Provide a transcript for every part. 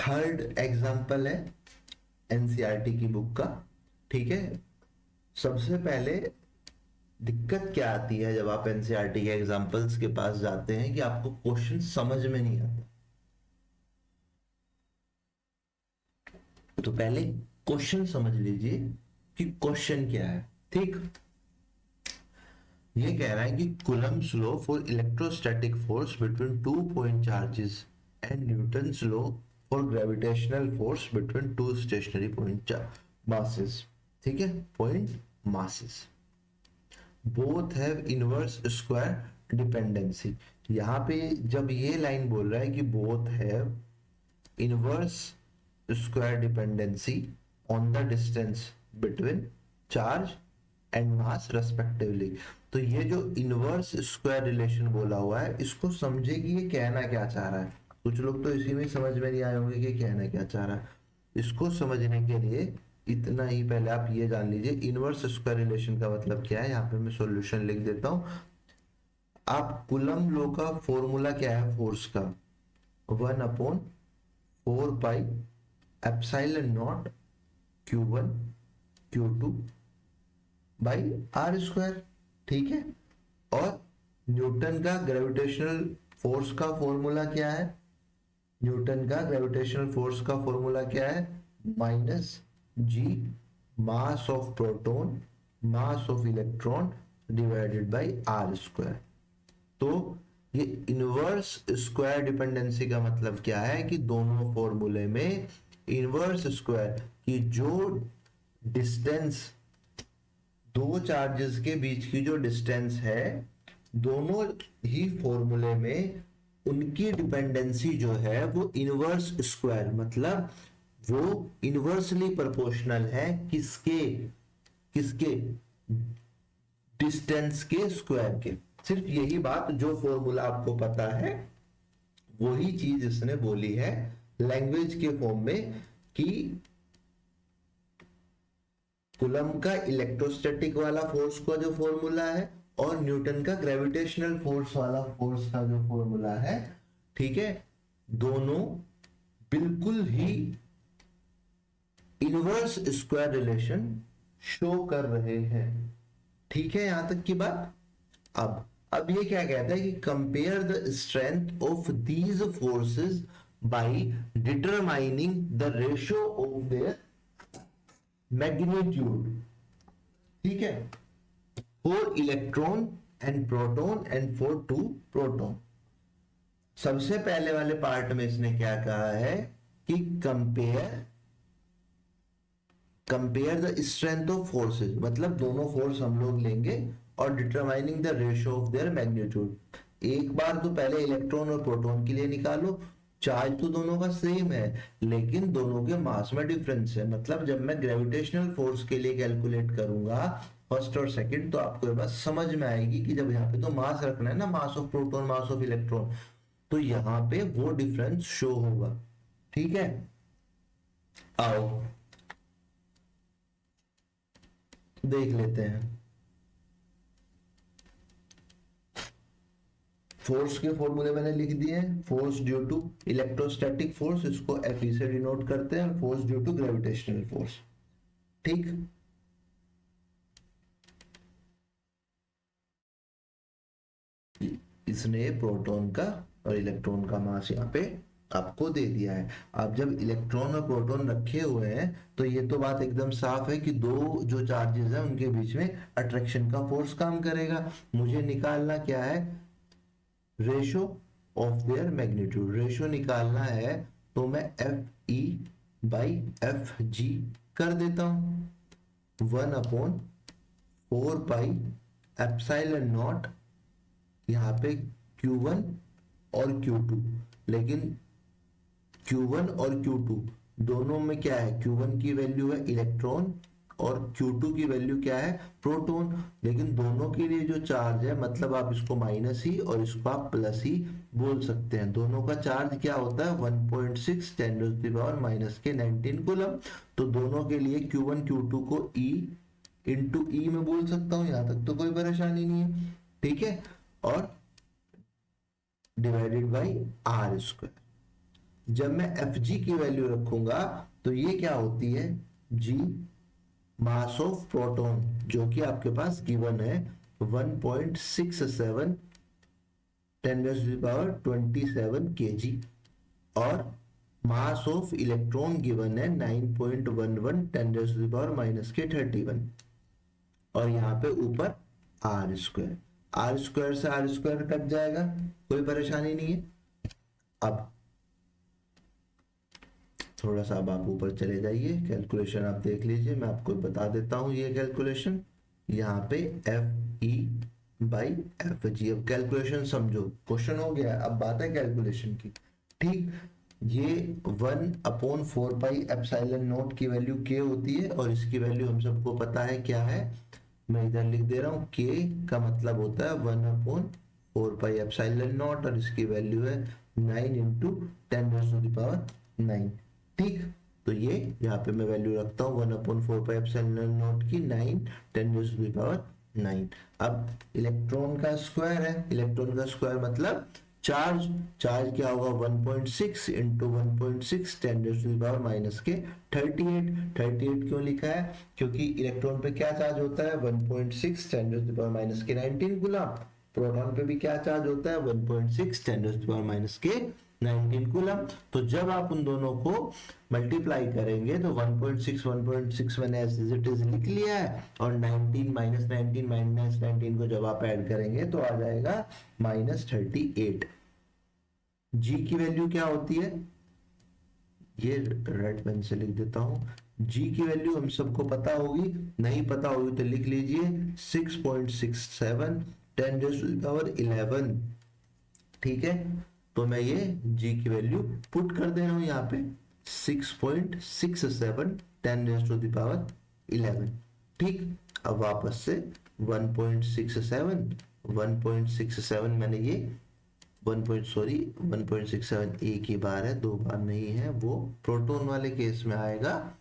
Third example है NCERT की book का। ठीक है, सबसे पहले दिक्कत क्या आती है जब आप एनसीईआरटी के एग्जाम्पल्स के पास जाते हैं कि आपको क्वेश्चन समझ में नहीं आता। तो पहले क्वेश्चन समझ लीजिए कि क्वेश्चन क्या है। ठीक, ये कह रहा है कि Coulomb's law for electrostatic force between two point charges and Newton's law for gravitational force between two stationary point masses. ठीक है, point masses both have inverse square dependency. यहां पे जब ये लाइन बोल रहा है कि both have inverse square dependency on the distance between charge and mass respectively, तो ये जो इनवर्स स्क्वायर रिलेशन बोला हुआ है इसको समझे कि ये कहना क्या चाह रहा है। कुछ लोग तो इसी में समझ में नहीं आए होंगे कि कहना क्या चाह रहा है। इसको समझने के लिए इतना ही पहले आप ये जान लीजिए इनवर्स स्क्वायर रिलेशन का मतलब क्या है। यहाँ पे मैं सॉल्यूशन लिख देता हूं। आप कूलम लॉ का फॉर्मूला क्या है फोर्स का, 1/4 pi epsilon naught Q1 Q2 by r square. ठीक है, और न्यूटन का ग्रेविटेशनल फोर्स का फॉर्मूला क्या है, न्यूटन का ग्रेविटेशनल फोर्स का फॉर्मूला क्या है, -g mass of proton mass of electron divided by r square. तो ये इनवर्स स्क्वायर डिपेंडेंसी का मतलब क्या है कि दोनों फॉर्मूले में इनवर्स स्क्वायर की जो डिस्टेंस दो चार्जेस के बीच की जो डिस्टेंस है दोनों ही फॉर्मूले में उनकी डिपेंडेंसी जो है वो इनवर्स स्क्वायर मतलब वो इनवर्सली प्रोपोर्शनल है किसके किसके डिस्टेंस के स्क्वायर के। सिर्फ यही बात, जो फॉर्मूला आपको पता है वही चीज इसने बोली है लैंग्वेज के फॉर्म में कि कूलम का इलेक्ट्रोस्टैटिक वाला फोर्स का जो फॉर्मूला है और न्यूटन का ग्रेविटेशनल फोर्स वाला फोर्स का जो फॉर्मूला है, ठीक है, दोनों बिल्कुल ही इनवर्स स्क्वायर रिलेशन शो कर रहे हैं। ठीक है, यहां तक की बात। अब ये क्या कहता है कि compare the strength of these forces by determining the ratio of their magnitude. ठीक है, for electron and proton and for two proton. सबसे पहले वाले पार्ट में इसने क्या कहा है कि compare the strength of forces, मतलब दोनों फोर्स हम लोग लेंगे और determining the ratio of their magnitude. एक बार तो पहले इलेक्ट्रॉन और प्रोटॉन के लिए निकालो, चार्ज तो दोनों का सेम है लेकिन दोनों के मास में डिफरेंस है। मतलब जब मैं ग्रेविटेशनल फोर्स के लिए कैलकुलेट करूंगा फर्स्ट और सेकंड तो आपको ये बात समझ में आएगी कि जब यहाँ पे तो मास रखना है ना, मास of proton mass of electron, तो यहाँ पे वो डिफरेंस शो होगा। ठीक है, आओ देख लेते हैं। फोर्स के फॉर्मूले मैंने लिख दिए हैं। Force due to electrostatic force, इसको Fe से डिनोट करते हैं, force due to gravitational force. ठीक, इसने प्रोटॉन का और इलेक्ट्रॉन का मास यहाँ पे आपको दे दिया है। अब जब इलेक्ट्रॉन और प्रोटॉन रखे हुए हैं तो ये तो बात एकदम साफ है कि दो जो चार्जेस हैं उनके बीच में अट्रैक्शन का फोर्स काम करेगा। मुझे निकालना क्या है, ratio of their magnitude. Ratio निकालना है तो मैं Fe बाई Fg कर देता हूं, 1/4 पाई एप्सिलॉन नॉट यहाँ पे Q1 और Q2, लेकिन Q1 और Q2 दोनों में क्या है, Q1 की वैल्यू है इलेक्ट्रॉन और Q2 की वैल्यू क्या है, प्रोटॉन। लेकिन दोनों के लिए जो चार्ज है, मतलब आप इसको माइनस ही और इसको आप प्लस ही बोल सकते हैं। दोनों का चार्ज क्या होता है, 1.6 10⁻⁻⁻19 कूलम। तो दोनों के लिए Q1 Q2 को E इंटू ई में बोल सकता हूं, यहां तक तो कोई परेशानी नहीं है। ठीक है, और डिवाइडेड बाई आर स्क्वायर। जब मैं एफ जी की वैल्यू रखूंगा तो ये क्या होती है, जी मास ऑफ प्रोटॉन, जो कि आपके पास गिवन है 1.67 10⁻27 kg, और मास ऑफ इलेक्ट्रॉन गिवन है 9.11 10⁻⁻31, और यहाँ पे ऊपर आर स्क्वायर, आर स्क्वायर से आर स्क्वायर कट जाएगा, कोई परेशानी नहीं है। अब थोड़ा सा अब आप ऊपर चले जाइए, कैलकुलेशन आप देख लीजिए, मैं आपको बता देता हूँ ये कैलकुलेशन। यहाँ पे F E by F G, अब कैलकुलेशन समझो, क्वेश्चन हो गया, अब बात है कैलकुलेशन की। ठीक, ये 1/4πε0 की वैल्यू के होती है, और इसकी वैल्यू हम सबको पता है क्या है, मैं इधर लिख दे रहा हूँ, के का मतलब होता है 1/4πε0, और इसकी वैल्यू है 9 इंटू 10⁻⁹ ठीक। तो ये यहाँ पे मैं वैल्यू रखता हूँ 1/4πε0 की 9 10⁻⁹। अब इलेक्ट्रॉन का स्क्वायर है, इलेक्ट्रॉन का स्क्वायर मतलब चार्ज, चार्ज क्या होगा 1.6 इंटू 1.6 10⁻⁻38। 38 क्यों लिखा है, क्योंकि इलेक्ट्रॉन पे क्या चार्ज होता है 1.6 10⁻⁻19 कूलम, प्रोटॉन पे भी क्या चार्ज होता है 1.6 10⁻⁻19 कूलम। तो जब आप उन दोनों को मल्टीप्लाई करेंगे तो 1.6 मैंने एज इट इज लिख लिया है, और 19 -19 को जब आप ऐड करेंगे तो आ जाएगा -38। जी की वैल्यू क्या होती है, ये रेड पेन से लिख देता हूं, जी की वैल्यू हम सबको पता होगी, नहीं पता होगी तो लिख लीजिए 6.67 10⁻11। ठीक है, तो मैं ये जी की वैल्यू पुट कर दे रहा हूं यहाँ पे 6.67 10⁻11। ठीक, अब वापस से 1.67 मैंने ये 1.67 एक ही बार है, दो बार नहीं है, वो प्रोटॉन वाले केस में आएगा।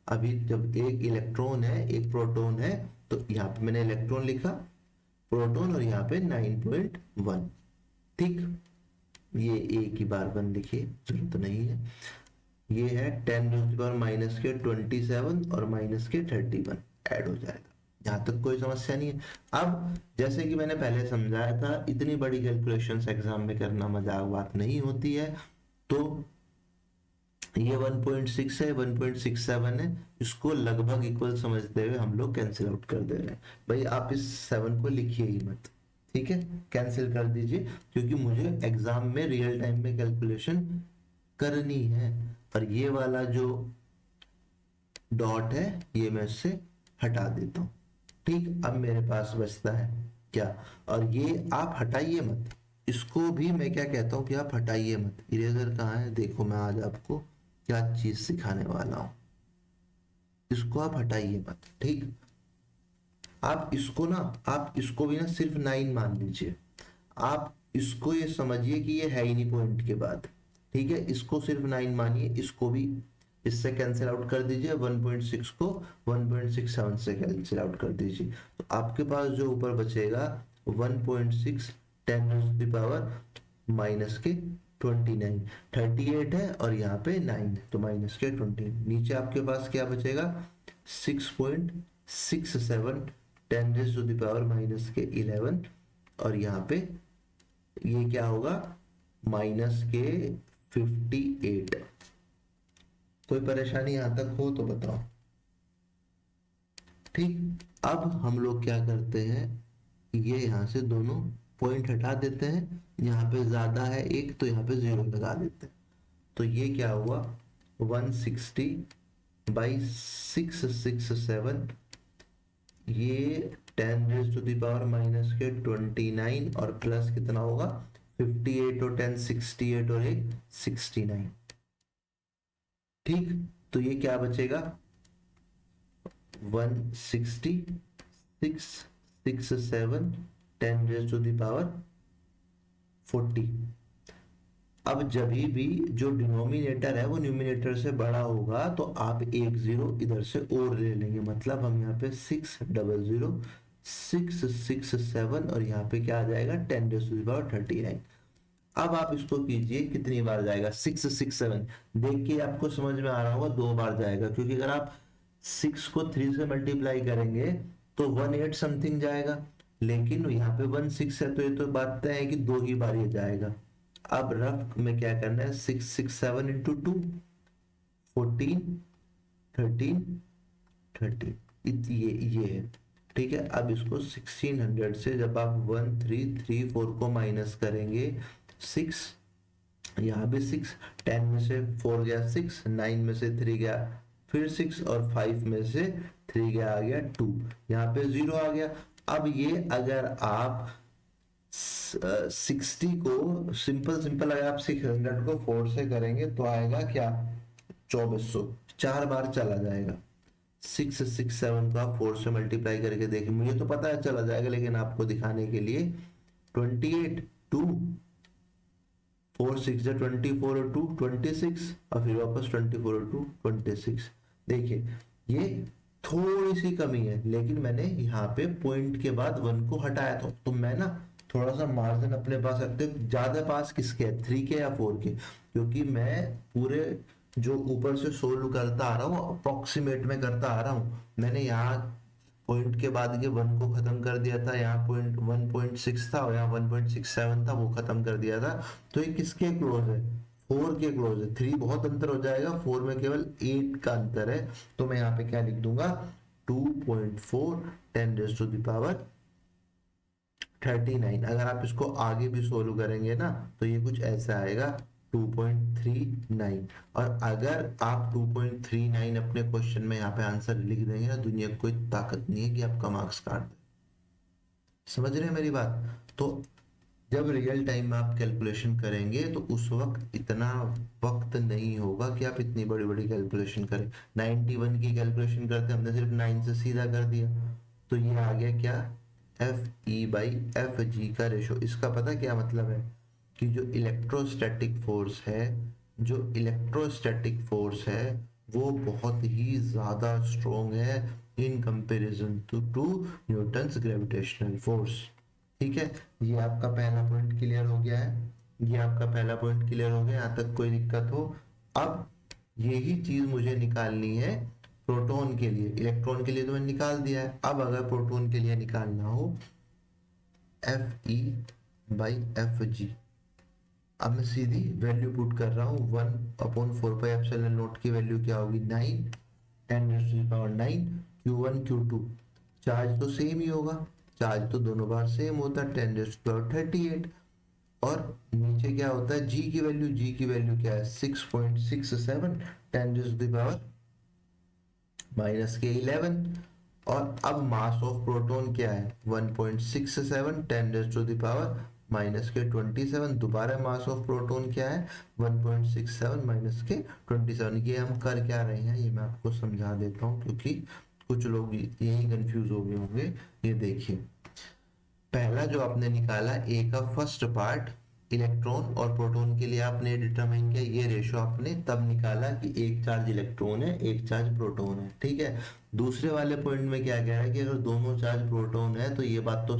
अभी जब एक इलेक्ट्रॉन है एक प्रोटॉन है, तो यहाँ पे मैंने इलेक्ट्रॉन लिखा, प्रोटॉन, और यहाँ पे 9.1। ठीक, ये एक ही बार बन लिखिए, जरूरत तो नहीं है। ये है 10⁻⁻27 और -31 ऐड हो जाएगा, यहाँ तक कोई समस्या नहीं है। अब जैसे कि मैंने पहले समझाया था, इतनी बड़ी कैलकुलेशंस एग्जाम में करना मजाक बात नहीं होती है। तो ये 1.6 है, 1.67 है, इसको लगभग इक्वल समझते हुए हम लोग कैंसिल आउट कर दे रहे हैं। भाई आप इस 7 को लिखिए ही मत, ठीक है, कैंसिल कर दीजिए, क्योंकि मुझे एग्जाम में रियल टाइम में कैलकुलेशन करनी है। और ये वाला जो डॉट है ये मैं इससे हटा देता हूं। ठीक, अब मेरे पास बचता है क्या, और ये आप हटाइए मत, इसको भी मैं क्या कहता हूं कि आप हटाइए मत। इरेजर कहाँ है, देखो मैं आज आपको क्या चीज सिखाने वाला हूं, इसको आप हटाइए मत। ठीक, आप इसको भी ना सिर्फ 9 मान लीजिए, आप इसको ये समझिए कि ये है ही नहीं पॉइंट के बाद। ठीक है, इसको सिर्फ 9 मानिए, इसको भी इससे कैंसिल आउट कर दीजिए, 1.6 को 1.67 से कैंसिल आउट कर दीजिए, तो आपके पास जो ऊपर बचेगा 1.6 10⁻⁻29 38 है, और यहाँ पे 9 है तो -20। नीचे आपके पास क्या बचेगा 6.67 10⁻⁻11, और यहाँ पे ये क्या होगा -58। कोई परेशानी यहां तक हो तो बताओ। ठीक, अब हम लोग क्या करते हैं, ये यहां से दोनों पॉइंट हटा देते हैं, यहाँ पे ज्यादा है एक तो यहाँ पे 0 लगा देते हैं, तो ये क्या हुआ 160/667, ये 10⁻⁻29 और प्लस कितना होगा 58 और 10 68 और 1 69। ठीक, तो ये क्या बचेगा 160/667 10⁻40। अब जब भी जो डिनोमिनेटर है वो न्यूमिनेटर से बड़ा होगा तो आप एक 0 इधर से और ले लेंगे, मतलब हम यहाँ पे 600 667 और यहाँ पे क्या आ जाएगा 10⁻39। अब आप इसको कीजिए, कितनी बार जाएगा, 667। देख के आपको समझ में आ रहा होगा 2 बार जाएगा, क्योंकि अगर आप 6 को 3 से मल्टीप्लाई करेंगे तो 18 समथिंग जाएगा, लेकिन यहाँ पे 16 है, तो ये तो बात तय है कि 2 ही बार ये जाएगा। अब रफ में क्या करना है, 667 इंटू 2, 14, 13, 30, ये है। ठीक है, अब इसको 1600 से जब आप 1334 को माइनस करेंगे, 6, यहाँ भी 6, 10 में से 4 गया 6, 9 में से 3 गया फिर 6, और 5 में से 3 गया आ गया 2, यहाँ पे 0 आ गया। अब ये अगर आप 60 को सिंपल अगर आप 600 को 4 से करेंगे तो आएगा क्या, 2400, 4 बार चला जाएगा। 667 का 4 से मल्टीप्लाई करके देखें, मुझे तो पता है चला जाएगा, लेकिन आपको दिखाने के लिए 28, 2, 4 6 24 और 2 26, और फिर वापस 24 और 2 26। देखिए ये थोड़ी सी कमी है, लेकिन मैंने यहाँ पे पॉइंट के बाद 1 को हटाया था, तो मैं ना थोड़ा सा मार्जिन अपने पास रखते हो, ज्यादा पास किसके है, 3 के या 4 के, क्योंकि मैं पूरे जो ऊपर से सोल्व करता आ रहा हूँ अप्रोक्सीमेट में करता आ रहा हूँ। मैंने यहाँ पॉइंट के बाद के 1 को खत्म कर दिया था, यहाँ पॉइंट 1.6 था और यहाँ 1.67 था, वो खत्म कर दिया था। तो ये किसके क्लोज है, 4 के क्लोज है। 3 बहुत अंतर हो जाएगा, 4 में केवल 8 का अंतर है, तो मैं यहाँ पे क्या लिख दूंगा, 2.4 10 रेज़ टू द पावर 39। अगर आप इसको आगे भी सोल्व करेंगे ना तो ये कुछ ऐसा आएगा 2.39। और अगर आप 2.39 अपने क्वेश्चन में यहाँ पे आंसर लिख देंगे ना, दुनिया की कोई ताकत नहीं है कि आपका मार्क्स काट दे। समझ रहे हैं मेरी बात? तो जब रियल टाइम में आप कैलकुलेशन करेंगे तो उस वक्त इतना वक्त नहीं होगा कि आप इतनी बड़ी बड़ी कैलकुलेशन करें। 91 की कैलकुलेशन करते हमने सिर्फ 9 से सीधा कर दिया, तो ये आ गया क्या, F E by F G का रेशो। इसका पता क्या मतलब है, कि जो इलेक्ट्रोस्टैटिक फोर्स है, जो इलेक्ट्रोस्टैटिक फोर्स है वो बहुत ही ज़्यादा स्ट्रॉन्ग है in comparison to Newton's gravitational force. ठीक है, ये आपका पहला पॉइंट क्लियर हो गया है, ये आपका पहला पॉइंट क्लियर हो गया, यहाँ तक कोई दिक्कत हो? अब यही चीज मुझे निकालनी है प्रोटॉन के लिए। इलेक्ट्रॉन के लिए तो मैंने निकाल दिया है, अब अगर प्रोटॉन के लिए निकालना हो, F E by F G, अब मैं सीधी वैल्यू पुट कर रहा हूँ, 1/4πε0 की वैल्यू क्या होगी, 9 10⁻⁹ Q1 Q2। चार्ज तो सेम ही होगा, चार्ज तो दोनों बार सेम होता है, 10⁻38। और नीचे क्या होता है, जी की वैल्यू, जी की वैल्यू क्या है, 6.67 10⁻⁻11। और अब मास ऑफ प्रोटॉन क्या है, 1.67 10⁻⁻27। दोबारा मास ऑफ प्रोटॉन क्या है, 1.67 -27। ये हम कर क्या रहे हैं, ये मैं आपको समझा देता हूँ, क्योंकि कुछ लोग यही कंफ्यूज हो गए होंगे। ये देखिए, पहला जो आपने निकाला ए का फर्स्ट पार्ट, इलेक्ट्रॉन और प्रोटॉन के लिए आपने डिटरमाइन किया, ये रेशो आपने तब निकाला कि एक चार्ज इलेक्ट्रॉन है एक चार्ज प्रोटॉन है। ठीक है, दूसरे वाले पॉइंट में क्या कह रहा है कि अगर दोनों चार्ज प्रोटॉन है तो ये बात तो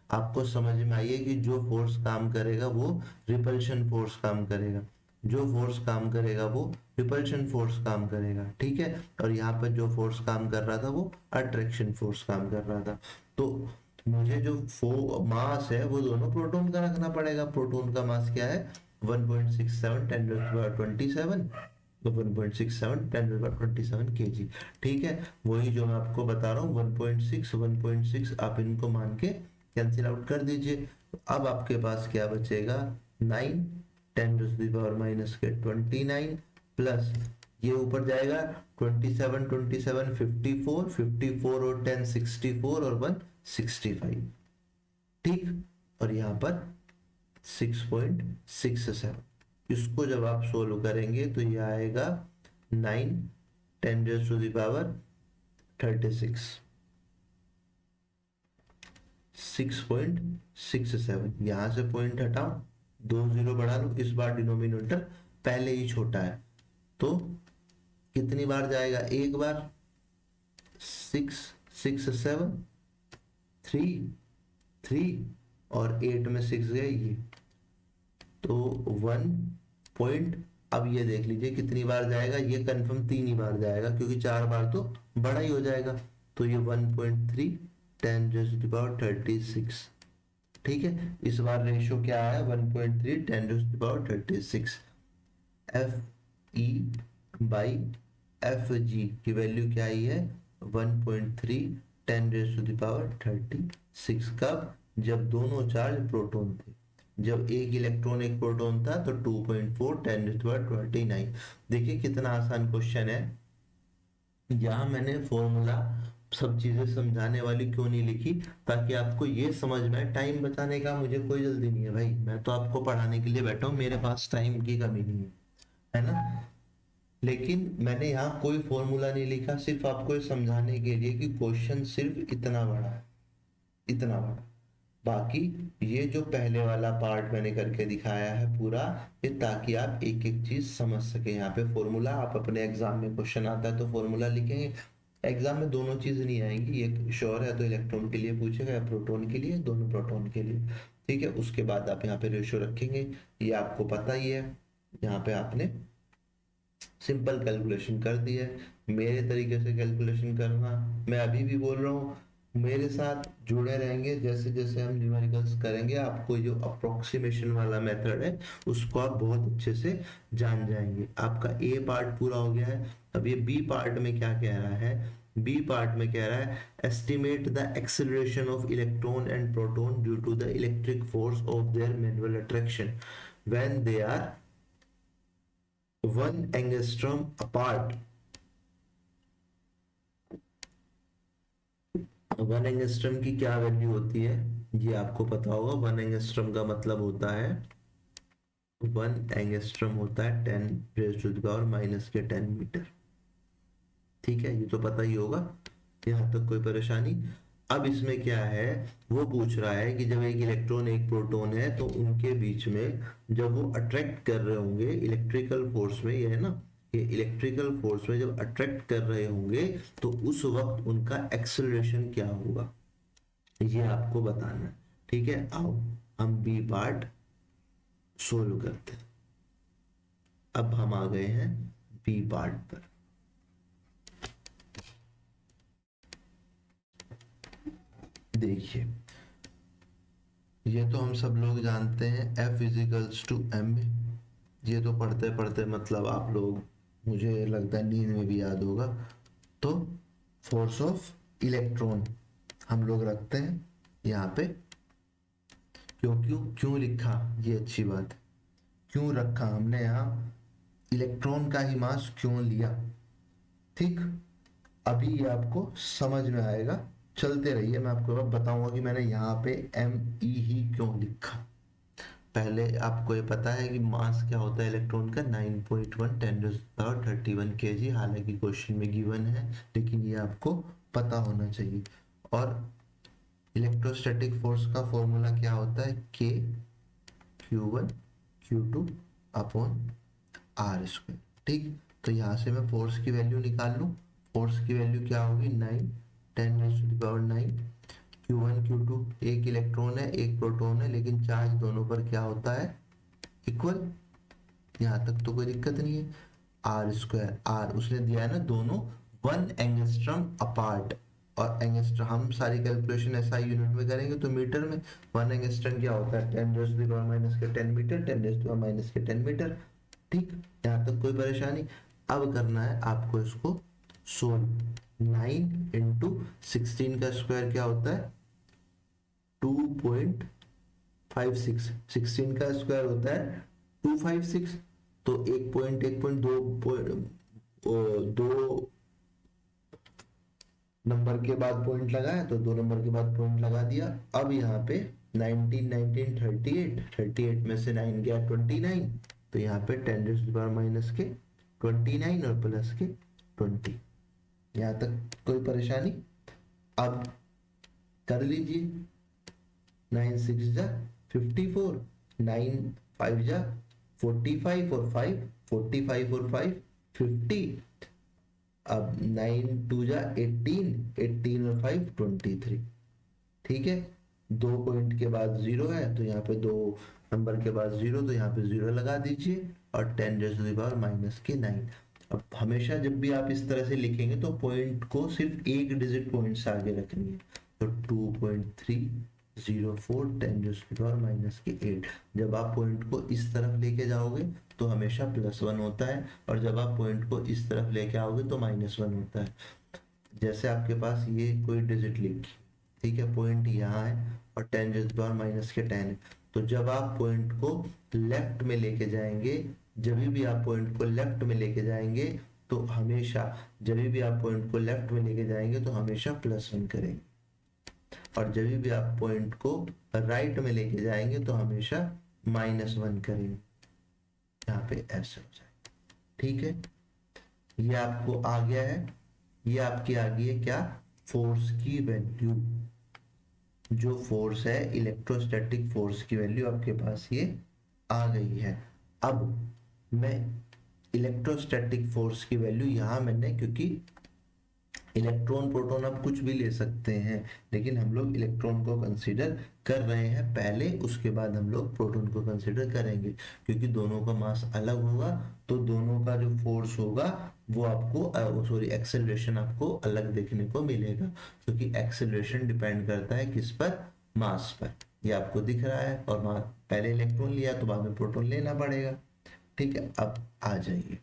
आपको समझ में आई है कि जो फोर्स काम करेगा वो रिपल्शन फोर्स काम करेगा, जो फोर्स काम करेगा वो रिपल्शन फोर्स काम करेगा। ठीक है, और यहाँ पर जो फोर्स काम कर रहा था वो अट्रैक्शन फोर्स काम कर रहा था। तो मुझे जो मास है वो दोनों प्रोटॉन का रखना पड़ेगा। प्रोटॉन का मास क्या है, 1.67 10⁻27, तो 1.67 10⁻27 kg। ठीक है, वही जो मैं आपको बता रहा हूँ, 1.6 आप इनको मान के कैंसिल आउट कर दीजिए। अब आपके पास क्या बचेगा, 9 10⁻⁻29 प्लस ये ऊपर जाएगा 27 27 54 54 और 10 64 और 1 65। ठीक, और यहाँ पर 6.67। इसको जब आप सोल्व करेंगे तो ये आएगा 9 10⁻36 6.67। यहां से पॉइंट हटाओ, 2 0 बढ़ा लो, इस बार डिनोमिनेटर पहले ही छोटा है, तो कितनी बार जाएगा, एक बार, 6 6 7 3 3 और 8 में 6 गए, ये तो 1 अब ये देख लीजिए कितनी बार जाएगा, ये कंफर्म 3 ही बार जाएगा क्योंकि 4 बार तो बड़ा ही हो जाएगा। तो ये 1.3 10⁻36। ठीक है, इस बार रेशियो क्या आया 1.3 10⁻36। F E by F G की वैल्यू क्या आई है 1.3 10⁻36। कब? जब दोनों चार्ज प्रोटॉन थे। जब एक इलेक्ट्रॉन एक प्रोटॉन था तो 2.4 10⁻29। देखिए कितना आसान क्वेश्चन है। यहाँ मैंने फॉर्मूला सब चीजें समझाने वाली क्यों नहीं लिखी, ताकि आपको ये समझ में, टाइम बचाने का मुझे कोई जल्दी नहीं है भाई, मैं तो आपको पढ़ाने के लिए बैठा हूँ, मेरे पास टाइम की कमी नहीं है ना। लेकिन मैंने यहाँ कोई फॉर्मूला नहीं लिखा, सिर्फ आपको ये समझाने के लिए कि क्वेश्चन सिर्फ इतना बड़ा है, इतना बड़ा। बाकी ये जो पहले वाला पार्ट मैंने करके दिखाया है पूरा, ये ताकि आप एक एक चीज समझ सके। यहाँ पे फॉर्मूला आप अपने एग्जाम में क्वेश्चन आता है तो फॉर्मूला लिखेंगे, एग्जाम में दोनों चीज नहीं आएंगी, ये श्योर है। तो इलेक्ट्रॉन के लिए पूछेगा या प्रोटॉन के लिए, दोनों प्रोटॉन के लिए। ठीक है, उसके बाद आप यहाँ पे रेशियो रखेंगे, ये आपको पता ही है। यहाँ पे आपने सिंपल कैलकुलेशन कर दी है, मेरे तरीके से कैलकुलेशन करना। मैं अभी भी बोल रहा हूँ, मेरे साथ जुड़े रहेंगे, जैसे जैसे हम न्यूमेरिकल्स करेंगे आपको जो अप्रोक्सीमेशन वाला मेथड है उसको आप बहुत अच्छे से जान जाएंगे। आपका ए पार्ट पूरा हो गया है। अब ये बी पार्ट में क्या कह रहा है, बी पार्ट में कह रहा है estimate the acceleration of electron and proton due to the electric force of their mutual attraction when they are 1 angstrom apart। 1 angstrom की क्या वैल्यू होती है ये आपको पता होगा। 1 angstrom का मतलब होता है 1 angstrom होता है 10⁻⁻10 मीटर। ठीक है, ये तो पता ही होगा, यहाँ तक कोई परेशानी। अब इसमें क्या है, वो पूछ रहा है कि जब एक इलेक्ट्रॉन एक प्रोटॉन है तो उनके बीच में जब वो अट्रैक्ट कर रहे होंगे इलेक्ट्रिकल फोर्स में, ये है ना, ये इलेक्ट्रिकल फोर्स में जब अट्रैक्ट कर रहे होंगे तो उस वक्त उनका एक्सेलरेशन क्या होगा, ये आपको बताना है। ठीक है, आओ हम बी पार्ट सोल्व करते हैं। अब हम आ गए हैं बी पार्ट पर। देखिए, ये तो हम सब लोग जानते हैं F इजिकल्स टू एम। ये तो पढ़ते पढ़ते मतलब आप लोग, मुझे लगता है नींद में भी याद होगा। तो फोर्स ऑफ इलेक्ट्रॉन हम लोग रखते हैं यहाँ पे। क्यों क्यों क्यों लिखा, ये अच्छी बात है। क्यों रखा हमने यहाँ, इलेक्ट्रॉन का ही मास क्यों लिया। ठीक, अभी ये आपको समझ में आएगा, चलते रहिए, मैं आपको अब बताऊंगा कि मैंने यहाँ पे एम ई ही क्यों लिखा। पहले आपको ये पता है कि मास क्या होता है इलेक्ट्रॉन का 9.1 10⁻31 kg, हालांकि क्वेश्चन में गिवन है लेकिन ये आपको पता होना चाहिए। और इलेक्ट्रोस्टैटिक फोर्स का फॉर्मूला क्या होता है, K Q1 Q2 upon R square. ठीक, तो यहाँ से मैं फोर्स की वैल्यू निकाल लूँ। फोर्स की वैल्यू क्या होगी 9 10⁻9। Q1 Q2 एक इलेक्ट्रॉन है एक प्रोटॉन है, लेकिन चार्ज दोनों पर क्या होता है, इक्वल। यहाँ तक तो कोई दिक्कत नहीं है। आर स्क्वायर, आर उसने दिया है ना दोनों 1 एंगस्ट्रम अपार्ट, और एंगस्ट्रम हम सारी कैलकुलेशन एसआई यूनिट में करेंगे तो मीटर में। 1 एंगस्ट्रम क्या होता है 10⁻⁻10 मीटर, 10⁻⁻10 मीटर। ठीक, यहाँ तक कोई परेशानी। अब करना है आपको इसको सोल्व। 9 इंटू 16 का स्क्वायर क्या होता है 2.56। 16 का स्क्वायर होता है 256। तो 1.1.2 नंबर के बाद पॉइंट लगाया तो 2 नंबर के बाद पॉइंट लगा दिया। अब यहाँ पे 19 19 38, 38 में से 9 गया 29, तो यहाँ पे 10⁻⁻के 29 और प्लस के 20। यहाँ तक कोई परेशानी। अब कर लीजिए, 9 6 जा 54, 9 5 जा 45 और 5 45 और 5 50। अब 9 2 जा 18, 18 और 5 23। ठीक है, दो पॉइंट के बाद जीरो है तो यहाँ पे दो नंबर के बाद जीरो, तो यहाँ पे जीरो लगा दीजिए और 10⁻⁻⁹। अब हमेशा जब भी आप इस तरह से लिखेंगे तो पॉइंट को सिर्फ एक डिजिट पॉइंट से आगे रखनी है। तो 2.304 10⁻⁻⁸। जब आप पॉइंट को इस तरफ लेके जाओगे तो हमेशा +1 होता है, और जब आप पॉइंट को इस तरफ लेके आओगे तो -1 होता है। जैसे आपके पास ये कोई डिजिट लिखी, ठीक है, पॉइंट यहाँ है और 10⁻⁻10 है, तो जब आप पॉइंट को लेफ्ट में लेके जाएंगे, जब भी आप पॉइंट को लेफ्ट में लेके जाएंगे तो हमेशा, जब भी आप पॉइंट को लेफ्ट में लेके जाएंगे तो हमेशा +1 करेंगे, और जब भी आप पॉइंट को राइट में लेके जाएंगे तो हमेशा -1 करेंगे। यहाँ पे ऐसे हो जाएगा, ठीक है। ये आपको आ गया है, ये आपकी आ गई है क्या, फोर्स की वैल्यू। जो फोर्स है, इलेक्ट्रोस्टैटिक फोर्स की वैल्यू आपके पास ये आ गई है। अब मैं इलेक्ट्रोस्टैटिक फोर्स की वैल्यू यहां मैंने, क्योंकि इलेक्ट्रॉन प्रोटॉन आप कुछ भी ले सकते हैं, लेकिन हम लोग इलेक्ट्रॉन को कंसीडर कर रहे हैं पहले, उसके बाद हम लोग प्रोटॉन को कंसीडर करेंगे, क्योंकि दोनों का मास अलग होगा तो दोनों का जो फोर्स होगा वो आपको सॉरी एक्सेलरेशन आपको अलग देखने को मिलेगा, क्योंकि एक्सेलरेशन डिपेंड करता है किस पर, मास पर। ये आपको दिख रहा है, और पहले इलेक्ट्रॉन लिया तो बाद में प्रोटॉन लेना पड़ेगा, ठीक है। अब आ जाइए,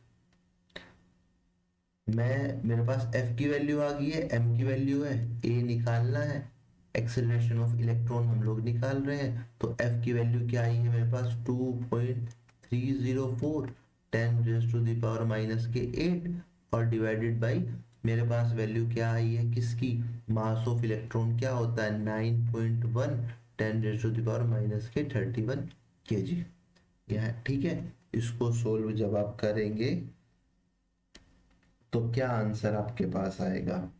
मेरे पास F की वैल्यू आ गई है, M की वैल्यू है, A निकालना है, एक्सेलरेशन ऑफ इलेक्ट्रॉन हम लोग निकाल रहे हैं, तो F की वैल्यू क्या आई है मेरे पास, 2.304 10⁻⁻⁸, और डिवाइडेड बाई मेरे पास वैल्यू क्या आई है किसकी, मास ऑफ इलेक्ट्रॉन क्या होता है, 9.1 10⁻⁻31 kg। यह ठीक है। इसको सोल्व जब आप करेंगे तो क्या आंसर आपके पास आएगा,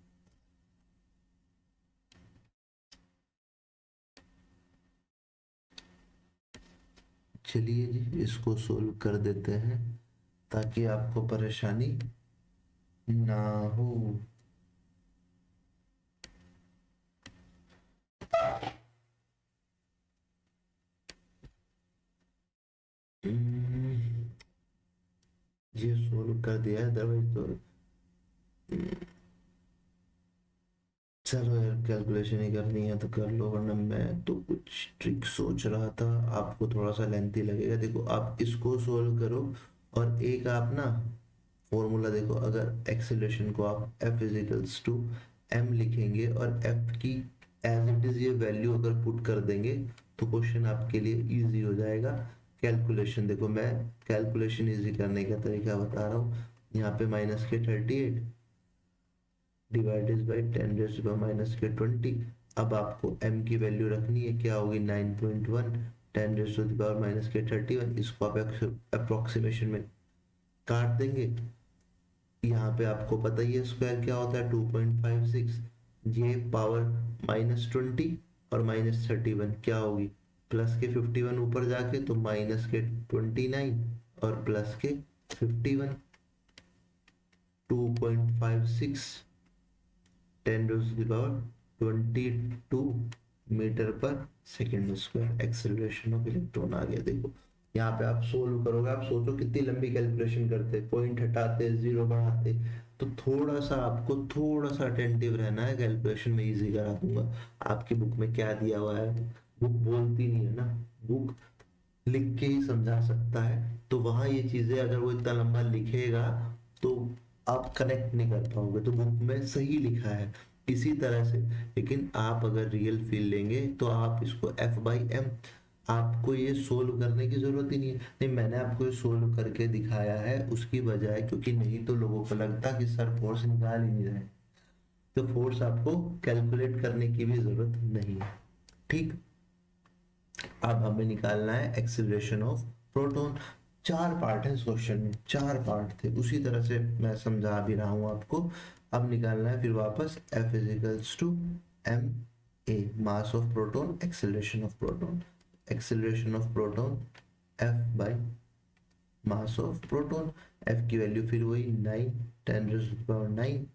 चलिए जी इसको सोल्व कर देते हैं ताकि आपको परेशानी ना हो। ये सोल्व कर दिया है, अदरवाइज तो चलो यार, कैलकुलेशन ही करनी है तो कर लो, वरना मैं तो कुछ ट्रिक सोच रहा था, आपको थोड़ा सा लेंथी लगेगा। देखो आप इसको सोल्व करो, और एक आप ना फॉर्मूला देखो, अगर एक्सेलरेशन को आप F=m लिखेंगे और F की एज इट इज ये वैल्यू अगर पुट कर देंगे तो क्वेश्चन आपके लिए इजी हो जाएगा। कैलकुलेशन देखो, मैं कैलकुलेशन इजी करने का तरीका बता रहा हूँ। यहाँ पे -38 डिवाइडेड बाई 10⁻⁻20। अब आपको m की वैल्यू रखनी है, क्या होगी, 9.1 10⁻⁻31। इसको आप अप्रोक्सीमेशन में काट देंगे। यहाँ पे आपको पता ही है स्क्वायर क्या होता है, 2.56। ये पावर -20 और -31 क्या होगी, प्लस के 51 ऊपर जाके तो माइनस के 29 और प्लस के 51। 2.56 10⁻22 metre per second square acceleration of electron आ गया। देखो यहाँ पे आप सोल्व करोगे, आप सोचो कितनी लंबी कैलकुलेशन करते, पॉइंट हटाते, जीरो बढ़ाते, तो थोड़ा सा आपको थोड़ा सा अटेंटिव रहना है, कैलकुलेशन में इजी करा दूंगा। आपकी बुक में क्या दिया हुआ है, बुक बोलती नहीं है ना, बुक लिख के ही समझा सकता है, तो वहां ये चीजें अगर वो इतना लंबा लिखेगा तो आप कनेक्ट नहीं कर पाओगे, तो बुक में सही लिखा है इसी तरह से। लेकिन आप अगर रियल फील लेंगे तो आप इसको F/m, आपको ये सोल्व करने की जरूरत ही नहीं है। नहीं, मैंने आपको ये सोल्व करके दिखाया है उसकी बजाय, क्योंकि नहीं तो लोगों को लगता कि सर फोर्स निकाल ही नहीं रहे, तो फोर्स आपको कैलकुलेट करने की भी जरूरत नहीं है, ठीक। अब हमें निकालना है एक्सेलरेशन ऑफ प्रोटॉन। चार पार्ट है इस क्वेश्चन में, चार पार्ट थे, उसी तरह से मैं समझा भी रहा हूं आपको। अब निकालना है फिर वापस F=m a, mass of proton, acceleration of proton. Acceleration of proton F by mass of proton. F की वैल्यू फिर वही 9 10⁻⁹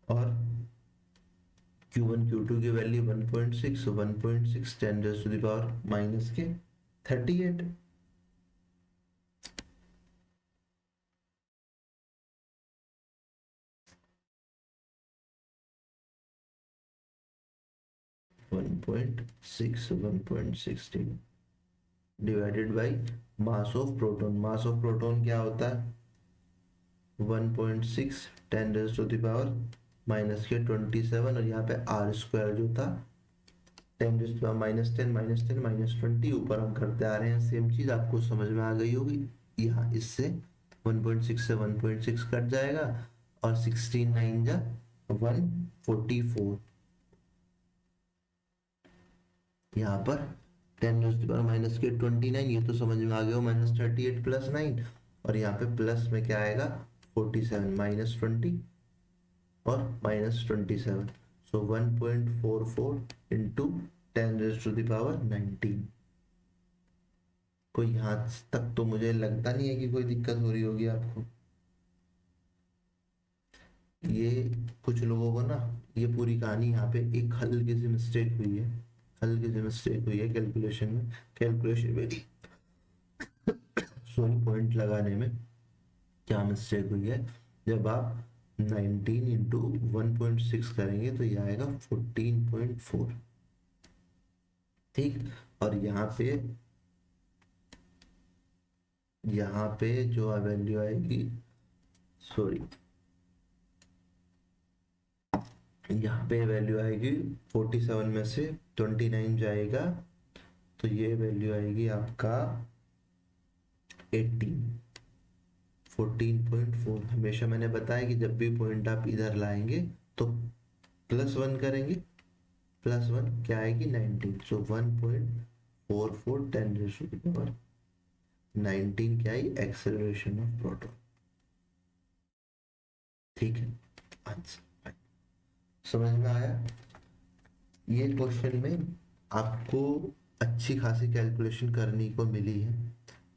और Q1 Q2 की वैल्यू 1.6, 1.6 10 raised to the power minus के 38। One point six divided by mass of proton. Mass of proton क्या होता है? 1.6 10 raise to the power minus के 27, और यहाँ पे आर स्क्वायर जो था 10 रेज टू पावर -10 -10 -20। ऊपर हम करते आ रहे हैं सेम चीज, आपको समझ में आ गई होगी। यहाँ इससे 1.6 से 1.6 कट जाएगा, और 16 9 जा 144। यहाँ पर 10 रेज टू पावर माइनस के 29, ये तो समझ में आ गया हो, -38 + 9, और यहाँ पे प्लस में क्या आएगा 47 -20 और -27। So 1.44 into 10 raise to the power 19। कोई यहाँ तक तो मुझे लगता नहीं है कि कोई दिक्कत हो रही होगी आपको। ये कुछ लोगों को ना, ये पूरी कहानी यहाँ पे एक हल्की सी मिस्टेक हुई है, हल्की सी मिस्टेक हुई है कैलकुलेशन में। कैलकुलेशन में सॉरी, पॉइंट लगाने में क्या मिस्टेक हुई है? जब आप 19 इंटू 1.6 करेंगे तो ये आएगा 14.4। ठीक, और यहाँ पे जो वैल्यू आएगी, सॉरी, यहाँ पे वैल्यू आएगी 47 में से 29 जाएगा, तो ये वैल्यू आएगी आपका 18 14.4। हमेशा मैंने बताया कि जब भी पॉइंट आप इधर लाएंगे तो +1 करेंगे, +1 क्या आएगी 19। सो 1.44 10 रेज़ टू द पावर 19 क्या आई? Acceleration of proton. ठीक है, आंसर समझ में आया? ये क्वेश्चन में आपको अच्छी खासी कैलकुलेशन करने को मिली है,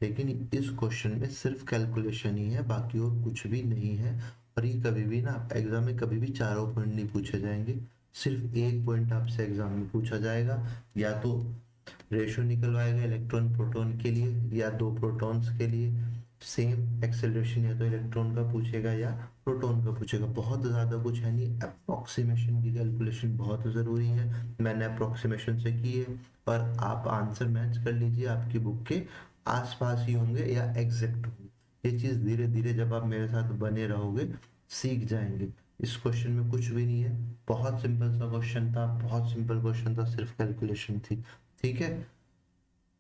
लेकिन इस क्वेश्चन में सिर्फ कैलकुलेशन ही है, बाकी और कुछ भी नहीं है। और ये कभी भी ना एग्जाम में कभी भी चारों पॉइंट नहीं पूछे जाएंगे, सिर्फ एक पॉइंट आपसे एग्जाम में पूछा जाएगा। या तो रेशो निकलवाएगा इलेक्ट्रॉन प्रोटॉन के लिए या दो प्रोटॉन्स के लिए सेम एक्सेलरेशन, या तो इलेक्ट्रॉन का पूछेगा या प्रोटॉन का पूछेगा। बहुत ज़्यादा कुछ है नहीं, अप्रोक्सीमेशन की कैलकुलेशन बहुत ज़रूरी है, मैंने अप्रोक्सीमेशन से की है। और आप आंसर मैच कर लीजिए, आपकी बुक के आसपास ही होंगे या एग्जैक्ट होंगे। ये चीज़ धीरे धीरे जब आप मेरे साथ बने रहोगे सीख जाएंगे। इस क्वेश्चन में कुछ भी नहीं है, बहुत सिंपल सा क्वेश्चन था, बहुत सिंपल क्वेश्चन था, सिर्फ कैलकुलेशन थी। ठीक है,